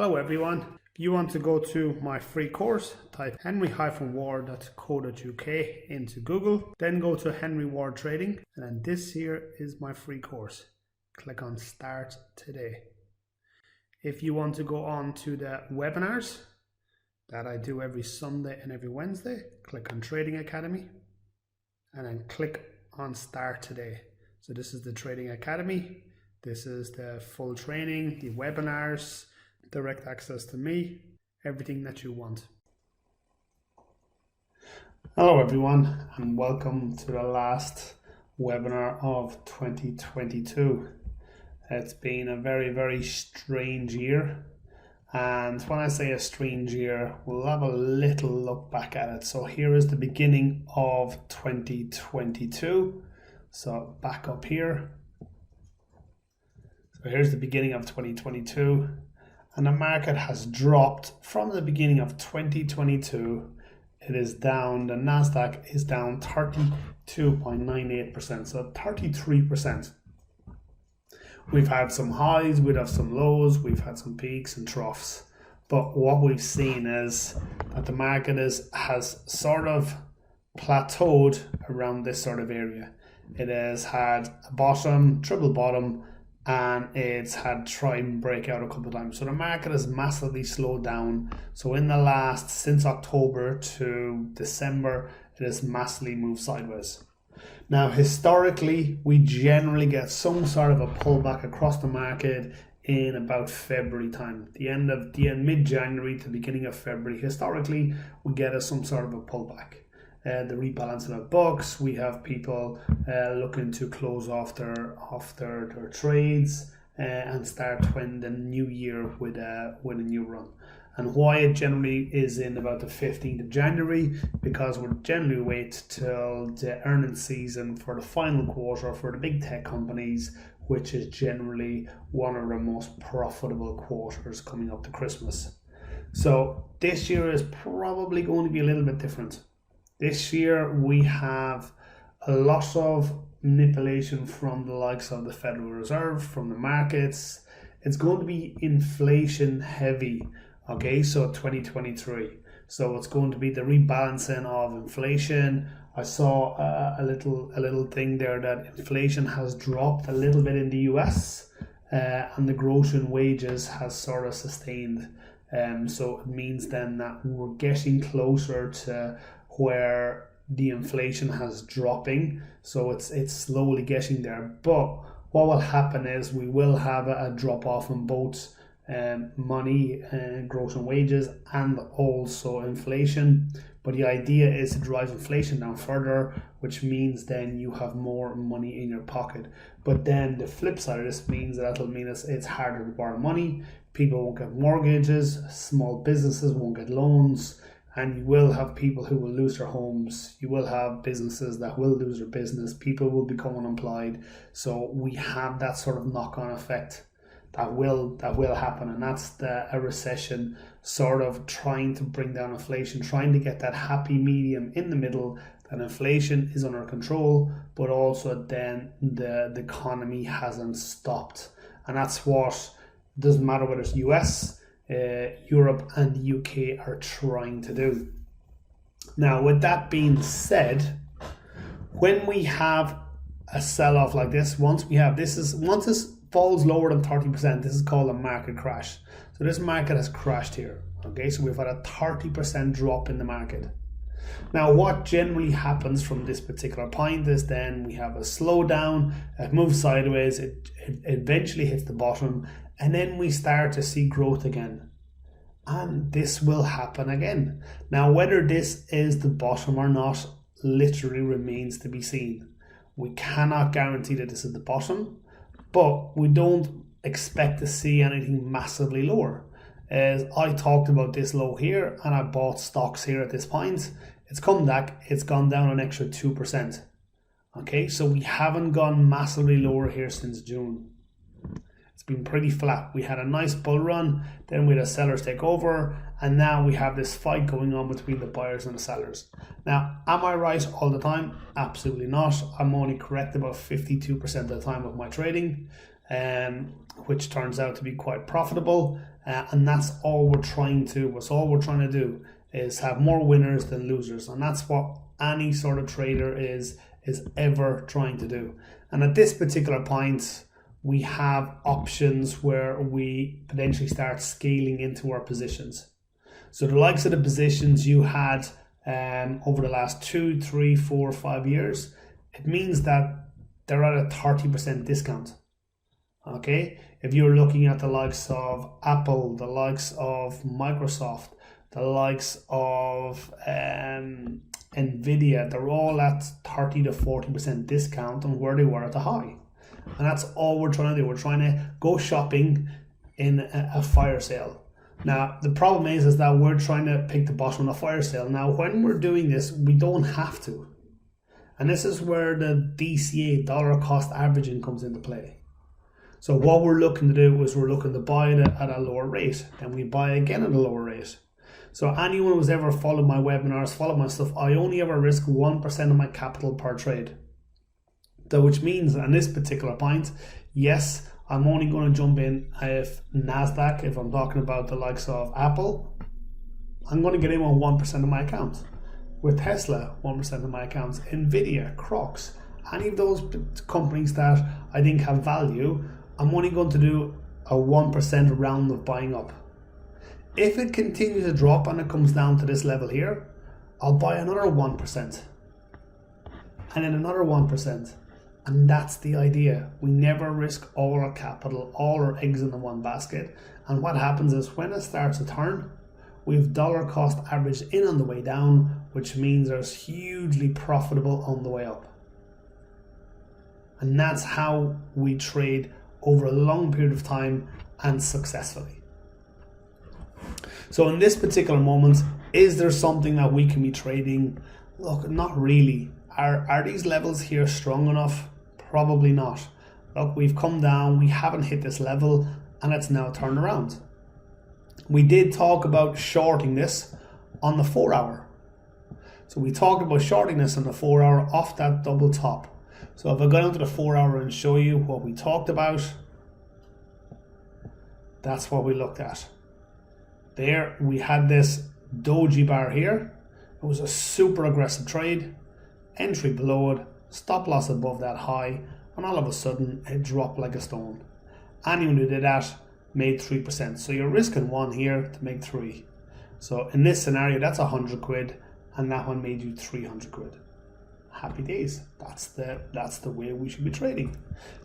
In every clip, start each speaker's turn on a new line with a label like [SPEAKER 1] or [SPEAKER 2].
[SPEAKER 1] Hello everyone. If you want to go to my free course, type henry-ward.co.uk into Google, then go to Henry Ward Trading, and then this here is my free course. Click on Start Today. If you want to go on to the webinars that I do every Sunday and every Wednesday, click on Trading Academy and then click on Start Today. So this is the Trading Academy. This is the full training, the webinars, direct access to me, everything that you want. Hello everyone, and welcome to the last webinar of 2022. It's been a very strange year, and when I say a strange year, we'll have a little look back at it. So here is the beginning of 2022. So back up here. So here's the beginning of 2022. And the market has dropped from the beginning of 2022. It is down, the Nasdaq is down 32.98%, so 33%. We've had some highs, we've had some lows, we've had some peaks and troughs. But what we've seen is that the market has sort of plateaued around this sort of area. It has had a bottom, triple bottom, and it's had try and break out a couple of times. So the market has massively slowed down. So in the last, since October to December, it has massively moved sideways. Now, historically, we generally get some sort of a pullback across the market in about February time. Mid-January to beginning of February. Historically, we get some sort of a pullback. The rebalancing of books, we have people looking to close off their trades and start the new year with a new run. And why it generally is in about the 15th of January, because we generally wait till the earnings season for the final quarter for the big tech companies, which is generally one of the most profitable quarters coming up to Christmas. So this year is probably going to be a little bit different. This year we have a lot of manipulation from the likes of the Federal Reserve, from the markets. It's going to be inflation heavy, okay, so 2023. So it's going to be the rebalancing of inflation. I saw a little thing there that inflation has dropped a little bit in the US and the growth in wages has sort of sustained. So it means then that we're getting closer to where the inflation has dropping, so it's slowly getting there. But what will happen is we will have a drop off in both money and growth in wages and also inflation. But the idea is to drive inflation down further, which means then you have more money in your pocket. But then the flip side of this means that'll mean it's harder to borrow money. People won't get mortgages, small businesses won't get loans, and you will have people who will lose their homes. You will have businesses that will lose their business. People will become unemployed. So we have that sort of knock-on effect that will happen, and that's a recession sort of trying to bring down inflation, trying to get that happy medium in the middle, that inflation is under control, but also then the economy hasn't stopped. And that's what, doesn't matter whether it's US, Europe and the UK are trying to do. Now, with that being said, when we have a sell-off like this, once this falls lower than 30%, this is called a market crash. So this market has crashed here. Okay, so we've had a 30% drop in the market. Now, what generally happens from this particular point is then we have a slowdown, it moves sideways, it eventually hits the bottom, and then we start to see growth again. And this will happen again. Now, whether this is the bottom or not literally remains to be seen. We cannot guarantee that this is the bottom, but we don't expect to see anything massively lower. As I talked about this low here, and I bought stocks here at this point, it's come back, it's gone down an extra 2%. Okay, so we haven't gone massively lower here since June. It's been pretty flat. We had a nice bull run, then we had a sellers take over, and now we have this fight going on between the buyers and the sellers. Now, am I right all the time? Absolutely not. I'm only correct about 52% of the time of my trading, which turns out to be quite profitable. and that's all we're trying to. What's all we're trying to do is have more winners than losers, and that's what any sort of trader is ever trying to do. And at this particular point, we have options where we potentially start scaling into our positions. So the likes of the positions you had over the last 2, 3, 4, 5 years, it means that they're at a 30% discount. Okay, if you're looking at the likes of Apple, the likes of Microsoft, the likes of Nvidia, they're all at 30 to 40% discount on where they were at the high. And that's all we're trying to do. We're trying to go shopping in a fire sale. Now, the problem is that we're trying to pick the bottom of the fire sale. Now, when we're doing this, we don't have to. And this is where the DCA, dollar cost averaging, comes into play. So what we're looking to do is we're looking to buy it at a lower rate, and we buy again at a lower rate. So anyone who's ever followed my webinars, followed my stuff, I only ever risk 1% of my capital per trade. So which means on this particular point, yes, I'm only going to jump in if Nasdaq, if I'm talking about the likes of Apple, I'm going to get in on 1% of my account. With Tesla, 1% of my accounts. Nvidia, Crocs, any of those companies that I think have value, I'm only going to do a 1% round of buying up. If it continues to drop and it comes down to this level here, I'll buy another 1%. And then another 1%. And that's the idea. We never risk all our capital, all our eggs in the one basket. And what happens is when it starts to turn, we've dollar cost averaged in on the way down, which means there's hugely profitable on the way up. And that's how we trade over a long period of time and successfully. So in this particular moment, is there something that we can be trading? Look, not really. Are these levels here strong enough? Probably not. Look, we've come down, we haven't hit this level, and it's now turned around. We did talk about shorting this on the 4 hour. So we talked about shorting this on the 4 hour off that double top. So if I go down to the 4 hour and show you what we talked about, that's what we looked at. There we had this doji bar here. It was a super aggressive trade. Entry below it, stop loss above that high, and all of a sudden it dropped like a stone. Anyone who did that made 3%. So you're risking 1 here to make 3. So in this scenario, that's 100 quid, and that one made you 300 quid. Happy days. That's the way we should be trading.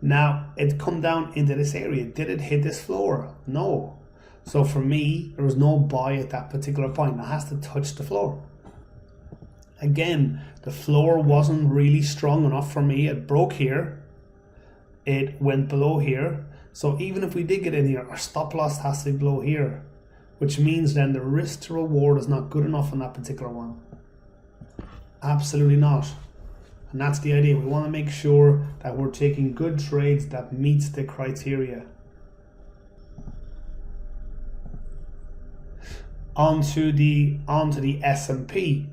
[SPEAKER 1] Now, it come down into this area. Did it hit this floor? No. So for me, there was no buy at that particular point. It has to touch the floor. Again, the floor wasn't really strong enough for me. It broke here. It went below here. So even if we did get in here, our stop loss has to be below here, which means then the risk to reward is not good enough on that particular one. Absolutely not. And that's the idea. We want to make sure that we're taking good trades that meets the criteria. Onto the S&P.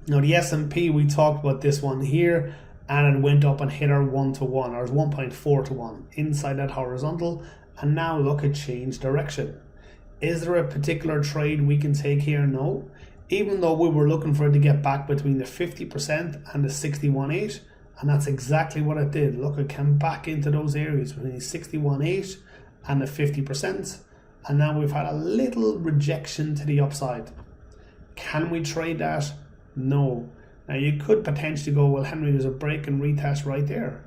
[SPEAKER 1] Now the S&P, we talked about this one here, and it went up and hit our 1-to-1, or 1.4-to-1 inside that horizontal, and now look, it changed direction. Is there a particular trade we can take here? No. Even though we were looking for it to get back between the 50% and the 61.8, and that's exactly what it did. Look, it came back into those areas between the 61.8 and the 50%, and now we've had a little rejection to the upside. Can we trade that? No. Now you could potentially go, well, Henry, there's a break and retest right there.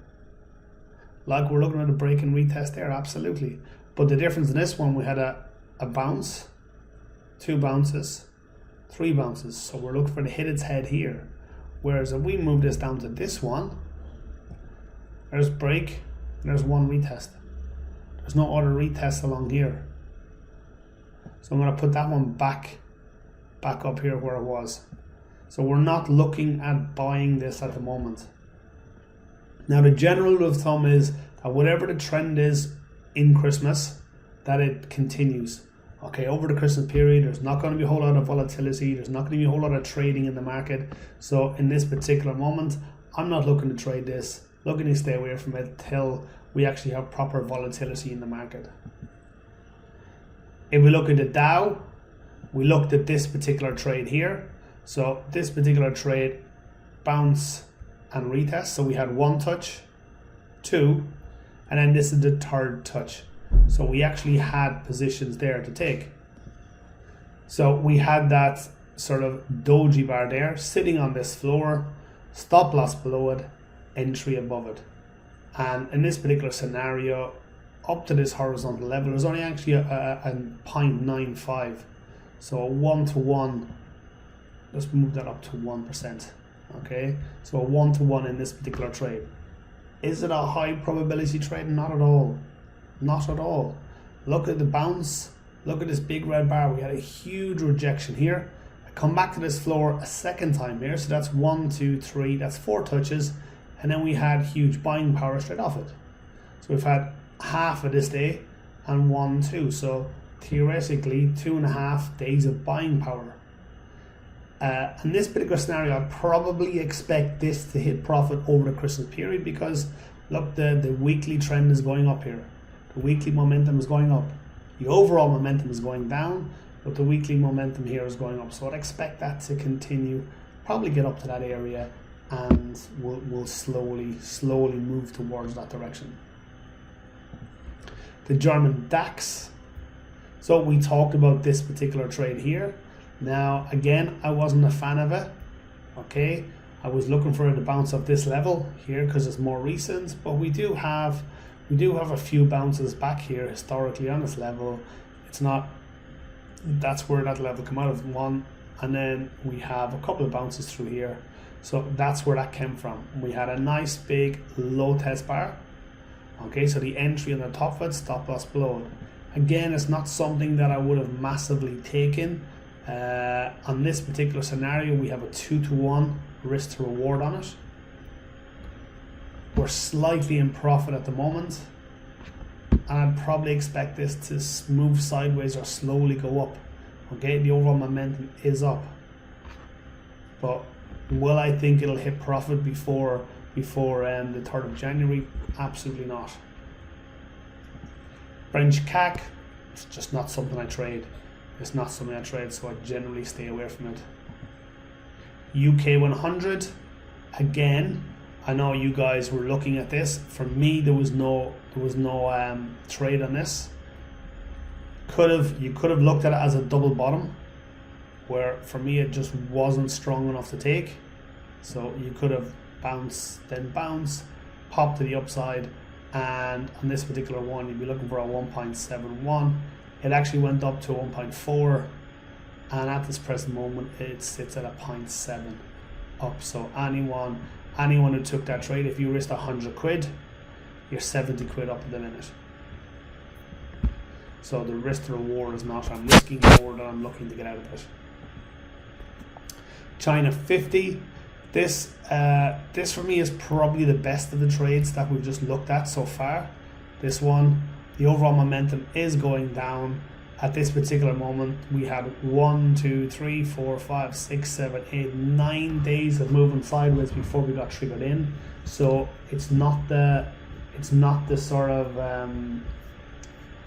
[SPEAKER 1] Like we're looking at a break and retest there, absolutely. But the difference in this one, we had a bounce, 2 bounces, 3 bounces. So we're looking for to hit its head here. Whereas if we move this down to this one, there's break, and there's 1 retest. There's no other retest along here. So I'm going to put that one back up here where it was. So we're not looking at buying this at the moment. Now the general rule of thumb is that whatever the trend is in Christmas, that it continues. Okay, over the Christmas period, there's not going to be a whole lot of volatility. There's not going to be a whole lot of trading in the market. So in this particular moment, I'm not looking to trade this. Looking to stay away from it till we actually have proper volatility in the market. If we look at the Dow, we looked at this particular trade here. So this particular trade, bounce and retest. So we had one touch, two, and then this is the third touch. So we actually had positions there to take. So we had that sort of doji bar there sitting on this floor, stop loss below it, entry above it. And in this particular scenario, up to this horizontal level, there's only actually a 0.95. So a 1-to-1, let's move that up to 1%. Okay, so a 1-to-1 in this particular trade. Is it a high probability trade? Not at all. Not at all. Look at the bounce. Look at this big red bar. We had a huge rejection here. I come back to this floor a second time here. So that's 1, 2, 3. That's 4 touches. And then we had huge buying power straight off it. So we've had half of this day and 1, 2. So theoretically, 2.5 days of buying power. In this particular scenario, I probably expect this to hit profit over the Christmas period because look, the weekly trend is going up here. The weekly momentum is going up. The overall momentum is going down, but the weekly momentum here is going up. So I'd expect that to continue, probably get up to that area, and we'll slowly move towards that direction. The German DAX. So we talked about this particular trade here. Now, again, I wasn't a fan of it. Okay, I was looking for it to bounce up this level here because it's more recent, but we do have a few bounces back here historically on this level. It's not, that's where that level come out of, one, and then we have a couple of bounces through here. So that's where that came from. We had a nice big low test bar. Okay, so the entry on the top of it, stop loss below it. Again, it's not something that I would have massively taken. On this particular scenario, we have a 2-to-1 risk to reward on it. We're slightly in profit at the moment, and I'd probably expect this to move sideways or slowly go up. Okay, the overall momentum is up, but will I think it'll hit profit before the 3rd of January? Absolutely not. French CAC, it's just not something I trade. It's not something I trade, so I generally stay away from it. UK 100, again, I know you guys were looking at this. For me, there was no trade on this. You could have looked at it as a double bottom, where for me it just wasn't strong enough to take. So you could have bounce, then bounce, pop to the upside, and on this particular one, you'd be looking for a 1.71. It actually went up to 1.4, and at this present moment, it sits at a 0.7 up. So anyone who took that trade, if you risked 100 quid, you're 70 quid up at the minute. So the risk to reward is not, I'm risking more than I'm looking to get out of it. China 50. This for me is probably the best of the trades that we've just looked at so far. This one, the overall momentum is going down. At this particular moment, we had 1, 2, 3, 4, 5, 6, 7, 8, 9 days of moving sideways before we got triggered in. So it's not the sort of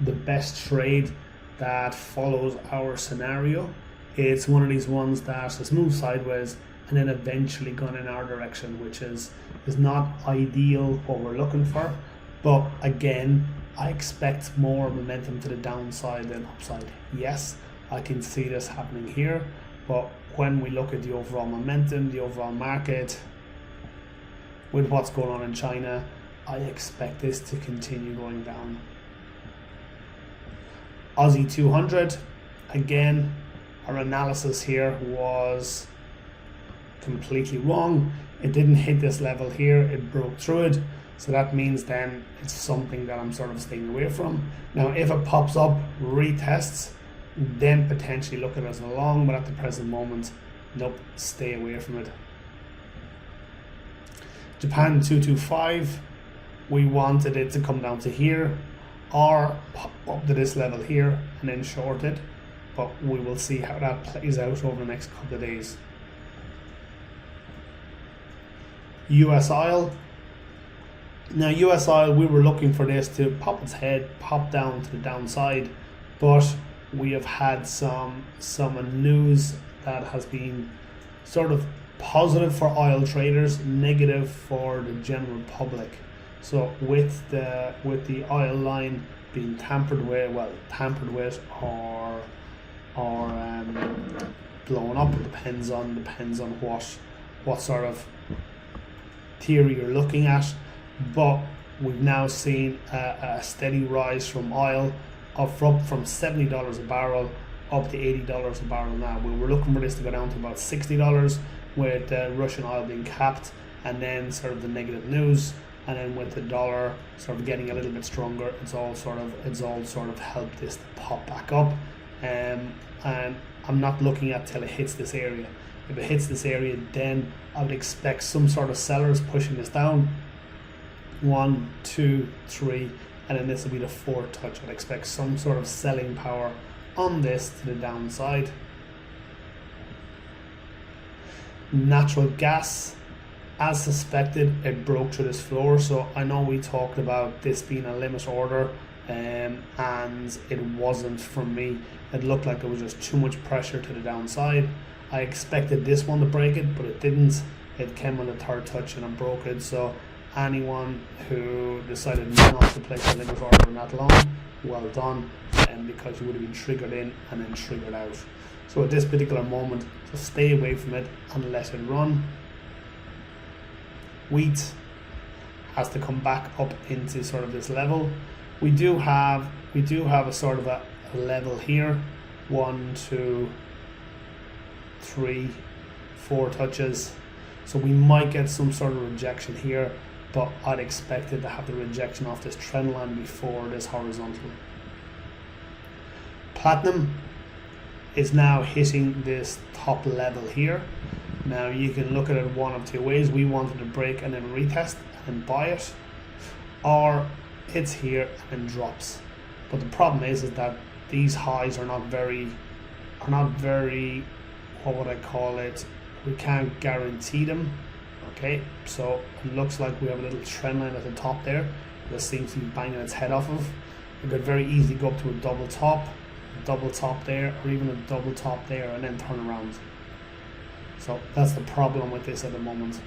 [SPEAKER 1] the best trade that follows our scenario. It's one of these ones that has moved sideways and then eventually gone in our direction, which is not ideal what we're looking for. But again, I expect more momentum to the downside than upside. Yes, I can see this happening here, but when we look at the overall momentum, the overall market, with what's going on in China, I expect this to continue going down. Aussie 200, again, our analysis here was completely wrong. It didn't hit this level here, it broke through it. So that means then it's something that I'm sort of staying away from. Now, if it pops up, retests, then potentially look at it as a long, but at the present moment, nope, stay away from it. Japan 225, we wanted it to come down to here or pop up to this level here and then short it, but we will see how that plays out over the next couple of days. US oil. Now, US oil, we were looking for this to pop its head, pop down to the downside, but we have had some news that has been sort of positive for oil traders, negative for the general public. So with the oil line being tampered with or blown up, it depends on what sort of theory you're looking at. But we've now seen a steady rise from oil up from $70 a barrel up to $80 a barrel now. We were looking for this to go down to about $60 with Russian oil being capped, and then sort of the negative news, and then with the dollar sort of getting a little bit stronger, it's all sort of helped this to pop back up. And I'm not looking at till it hits this area. If it hits this area, then I would expect some sort of sellers pushing this down. 1, 2, 3, and then this will be the fourth touch. I'd expect some sort of selling power on this to the downside. Natural gas, as suspected, it broke through this floor. So I know we talked about this being a limit order, and it wasn't for me. It looked like there was just too much pressure to the downside. I expected this one to break it, but it didn't. It came on the third touch and it broke it. So anyone who decided not to place a limit order in that long, well done, and because you would have been triggered in and then triggered out. So at this particular moment, just stay away from it and let it run. Wheat has to come back up into sort of this level. We do have a sort of a level here. 1, 2, 3, 4 touches. So we might get some sort of rejection here, but I'd expect it to have the rejection off this trend line before this horizontal. Platinum is now hitting this top level here. Now you can look at it one of two ways. We wanted to break and then retest and buy it, or it's here and drops. But the problem is that these highs are not very, what would I call it? We can't guarantee them. Okay, so it looks like we have a little trend line at the top there. This seems to be banging its head off of. It could very easily go up to a double top there, or even a double top there, and then turn around. So that's the problem with this at the moment.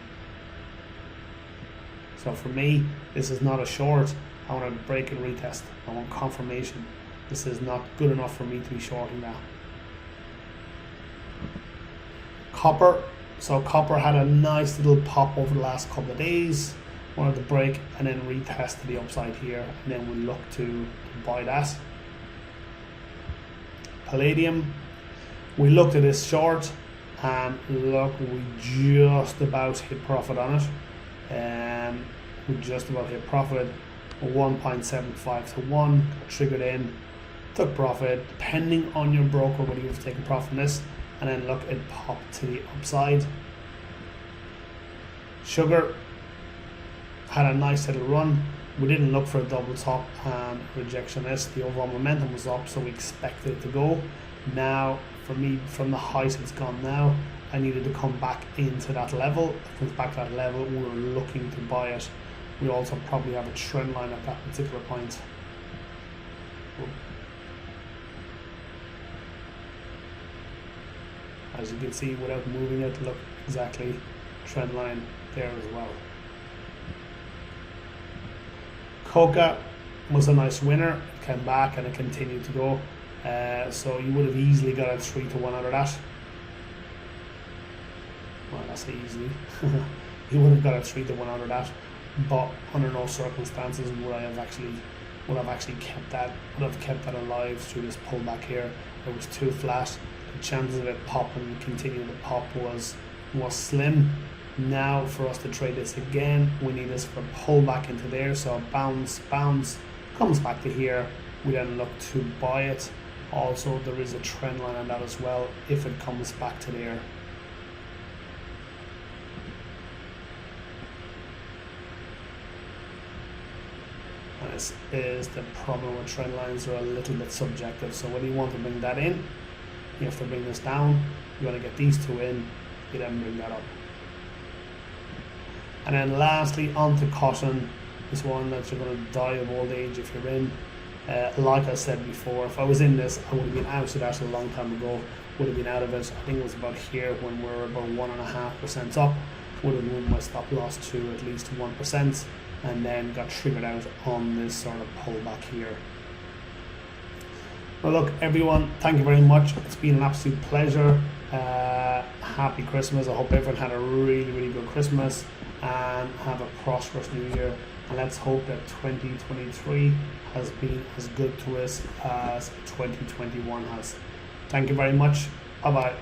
[SPEAKER 1] So for me, this is not a short. I want to break and retest. I want confirmation. This is not good enough for me to be shorting that. Copper. So copper had a nice little pop over the last couple of days. Wanted to break and then retest to the upside here, and then we look to buy that. Palladium. We looked at this short, and look, we just about hit profit on it. We just about hit profit. 1.75 to 1, triggered in, took profit, depending on your broker whether you've taken profit on this, and then look, it popped to the upside. Sugar had a nice little run. We didn't look for a double top and rejection this. The overall momentum was up, so we expected it to go. Now, for me, from the height it's gone now, I needed to come back into that level. If it comes back to that level, we were looking to buy it. We also probably have a trend line at that particular point. As you can see, without moving it, look, exactly trend line there as well. Coca was a nice winner. It came back and it continued to go. So you would have easily got a 3 to 1 out of that. Well, I say easily. You would have got a 3 to 1 out of that. But under no circumstances would I have actually kept that alive through this pullback here. It was too flat. The chances of it popping and continuing to pop was slim. Now for us to trade this again, we need this for a pullback into there. So bounce, comes back to here. We then look to buy it. Also, there is a trend line on that as well if it comes back to there. This is the problem with trend lines, are a little bit subjective. So when you want to bring that in, you have to bring this down. You want to get these two in, you then bring that up. And then lastly, onto cotton. This one that you're going to die of old age if you're in. Like I said before, if I was in this, I would have been out of that a long time ago. Would have been out of it. I think it was about here when we were about 1.5% up. Would have moved my stop loss to at least 1%, and then got triggered out on this sort of pullback here. Well, look, everyone, thank you very much. It's been an absolute pleasure. Happy Christmas. I hope everyone had a really, really good Christmas and have a prosperous new year. And let's hope that 2023 has been as good to us as 2021 has. Thank you very much. Bye-bye.